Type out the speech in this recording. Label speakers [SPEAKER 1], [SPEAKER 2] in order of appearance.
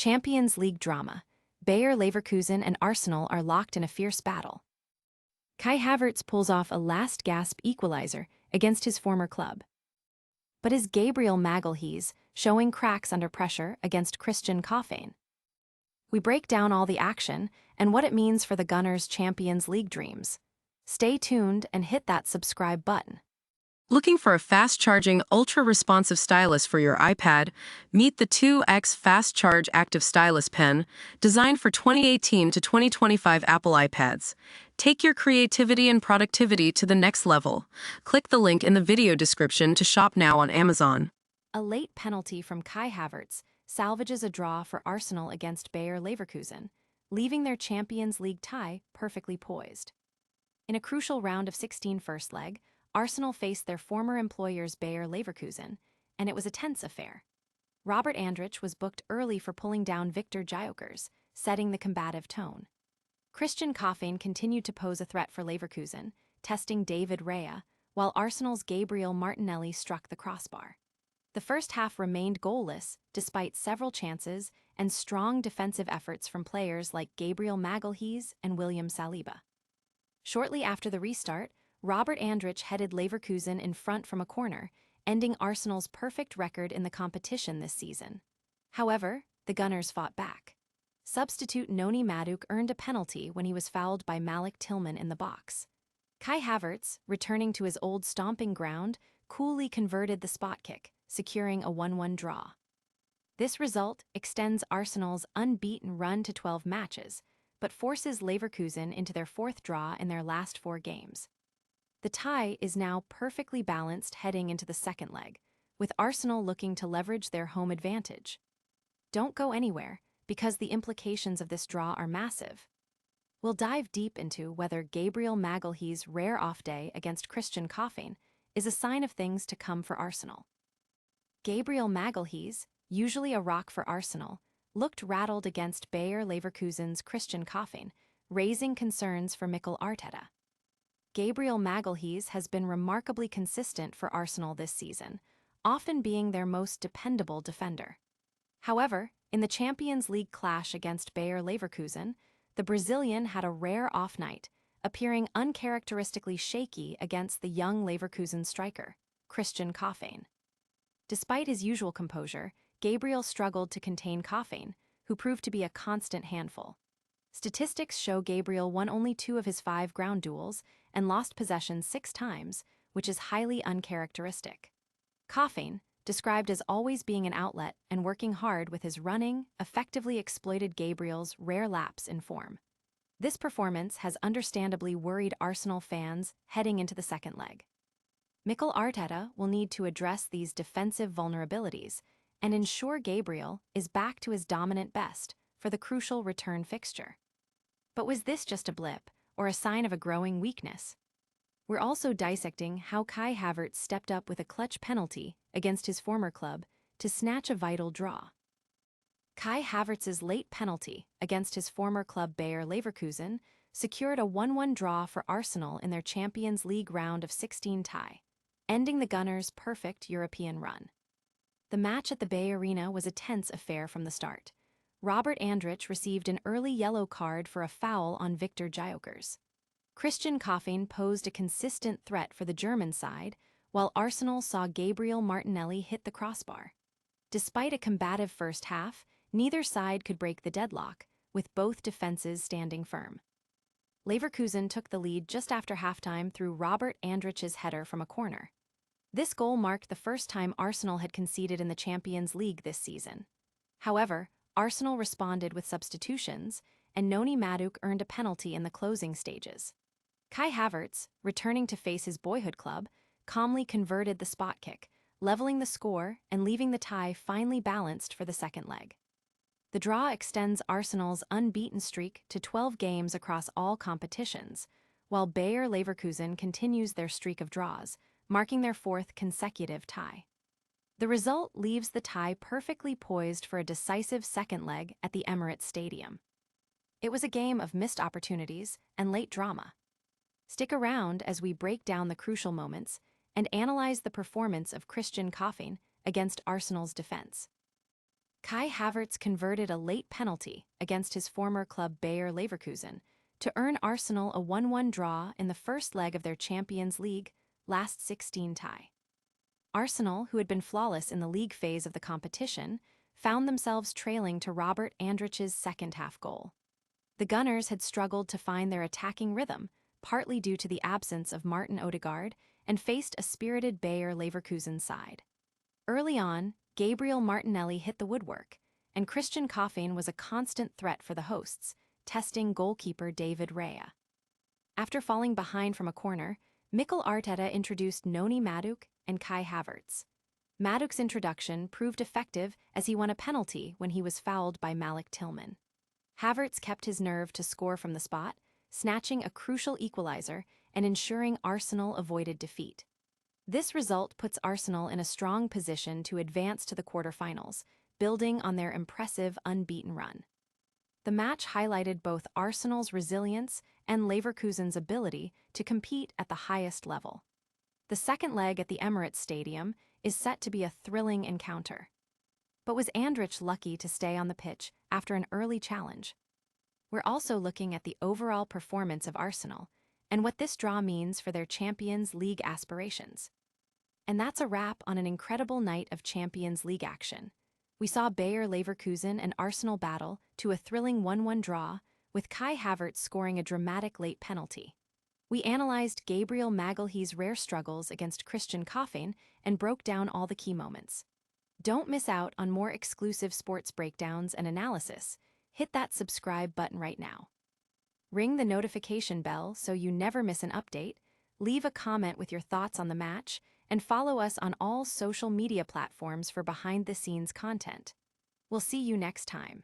[SPEAKER 1] Champions League drama. Bayer Leverkusen and Arsenal are locked in a fierce battle. Kai Havertz pulls off a last-gasp equalizer against his former club. But is Gabriel Magalhaes showing cracks under pressure against Christian Kofane? We break down all the action and what it means for the Gunners' Champions League dreams. Stay tuned and hit that subscribe button.
[SPEAKER 2] Looking for a fast-charging, ultra-responsive stylus for your iPad? Meet the 2X Fast Charge Active Stylus Pen, designed for 2018 to 2025 Apple iPads. Take your creativity and productivity to the next level. Click the link in the video description to shop now on Amazon.
[SPEAKER 1] A late penalty from Kai Havertz salvages a draw for Arsenal against Bayer Leverkusen, leaving their Champions League tie perfectly poised. In a crucial round of 16 first leg, Arsenal faced their former employers Bayer Leverkusen, and it was a tense affair. Robert Andrich was booked early for pulling down Viktor Gyökeres, setting the combative tone. Christian Kofane continued to pose a threat for Leverkusen, testing David Raya, while Arsenal's Gabriel Martinelli struck the crossbar. The first half remained goalless, despite several chances and strong defensive efforts from players like Gabriel Magalhaes and William Saliba. Shortly after the restart, Robert Andrich headed Leverkusen in front from a corner, ending Arsenal's perfect record in the competition this season. However, the Gunners fought back. Substitute Noni Madueke earned a penalty when he was fouled by Malik Tillman in the box. Kai Havertz, returning to his old stomping ground, coolly converted the spot kick, securing a 1-1 draw. This result extends Arsenal's unbeaten run to 12 matches, but forces Leverkusen into their fourth draw in their last 4 games. The tie is now perfectly balanced heading into the second leg, with Arsenal looking to leverage their home advantage. Don't go anywhere, because the implications of this draw are massive. We'll dive deep into whether Gabriel Magalhaes' rare off day against Christian Kofane is a sign of things to come for Arsenal. Gabriel Magalhaes, usually a rock for Arsenal, looked rattled against Bayer Leverkusen's Christian Kofane, raising concerns for Mikel Arteta. Gabriel Magalhaes has been remarkably consistent for Arsenal this season, often being their most dependable defender. However, in the Champions League clash against Bayer Leverkusen, the Brazilian had a rare off night, appearing uncharacteristically shaky against the young Leverkusen striker, Christian Kofane. Despite his usual composure, Gabriel struggled to contain Kofane, who proved to be a constant handful. Statistics show Gabriel won only 2 of his 5 ground duels and lost possession 6 times, which is highly uncharacteristic. Kofane, described as always being an outlet and working hard with his running, effectively exploited Gabriel's rare lapse in form. This performance has understandably worried Arsenal fans heading into the second leg. Mikel Arteta will need to address these defensive vulnerabilities and ensure Gabriel is back to his dominant best for the crucial return fixture. But was this just a blip, or a sign of a growing weakness? We're also dissecting how Kai Havertz stepped up with a clutch penalty against his former club to snatch a vital draw. Kai Havertz's late penalty against his former club Bayer Leverkusen secured a 1-1 draw for Arsenal in their Champions League round of 16 tie, ending the Gunners' perfect European run. The match at the Bay Arena was a tense affair from the start. Robert Andrich received an early yellow card for a foul on Viktor Gyökeres. Christian Kofane posed a consistent threat for the German side, while Arsenal saw Gabriel Martinelli hit the crossbar. Despite a combative first half, neither side could break the deadlock, with both defenses standing firm. Leverkusen took the lead just after halftime through Robert Andrich's header from a corner. This goal marked the first time Arsenal had conceded in the Champions League this season. However, Arsenal responded with substitutions, and Noni Madueke earned a penalty in the closing stages. Kai Havertz, returning to face his boyhood club, calmly converted the spot kick, leveling the score and leaving the tie finely balanced for the second leg. The draw extends Arsenal's unbeaten streak to 12 games across all competitions, while Bayer Leverkusen continues their streak of draws, marking their 4th consecutive tie. The result leaves the tie perfectly poised for a decisive second leg at the Emirates Stadium. It was a game of missed opportunities and late drama. Stick around as we break down the crucial moments and analyze the performance of Christian Kofane against Arsenal's defense. Kai Havertz converted a late penalty against his former club Bayer Leverkusen to earn Arsenal a 1-1 draw in the first leg of their Champions League last 16 tie. Arsenal, who had been flawless in the league phase of the competition, found themselves trailing to Robert Andrich's second-half goal. The Gunners had struggled to find their attacking rhythm, partly due to the absence of Martin Odegaard, and faced a spirited Bayer Leverkusen side. Early on, Gabriel Martinelli hit the woodwork, and Christian Kofane was a constant threat for the hosts, testing goalkeeper David Raya. After falling behind from a corner, Mikel Arteta introduced Noni Madueke and Kai Havertz. Madueke's introduction proved effective as he won a penalty when he was fouled by Malik Tillman. Havertz kept his nerve to score from the spot, snatching a crucial equalizer and ensuring Arsenal avoided defeat. This result puts Arsenal in a strong position to advance to the quarterfinals, building on their impressive unbeaten run. The match highlighted both Arsenal's resilience and Leverkusen's ability to compete at the highest level. The second leg at the Emirates Stadium is set to be a thrilling encounter. But was Andrich lucky to stay on the pitch after an early challenge? We're also looking at the overall performance of Arsenal and what this draw means for their Champions League aspirations. And that's a wrap on an incredible night of Champions League action. We saw Bayer Leverkusen and Arsenal battle to a thrilling 1-1 draw, with Kai Havertz scoring a dramatic late penalty. We analyzed Gabriel Magalhaes' rare struggles against Christian Kofane and broke down all the key moments. Don't miss out on more exclusive sports breakdowns and analysis. Hit that subscribe button right now. Ring the notification bell so you never miss an update, leave a comment with your thoughts on the match, and follow us on all social media platforms for behind-the-scenes content. We'll see you next time.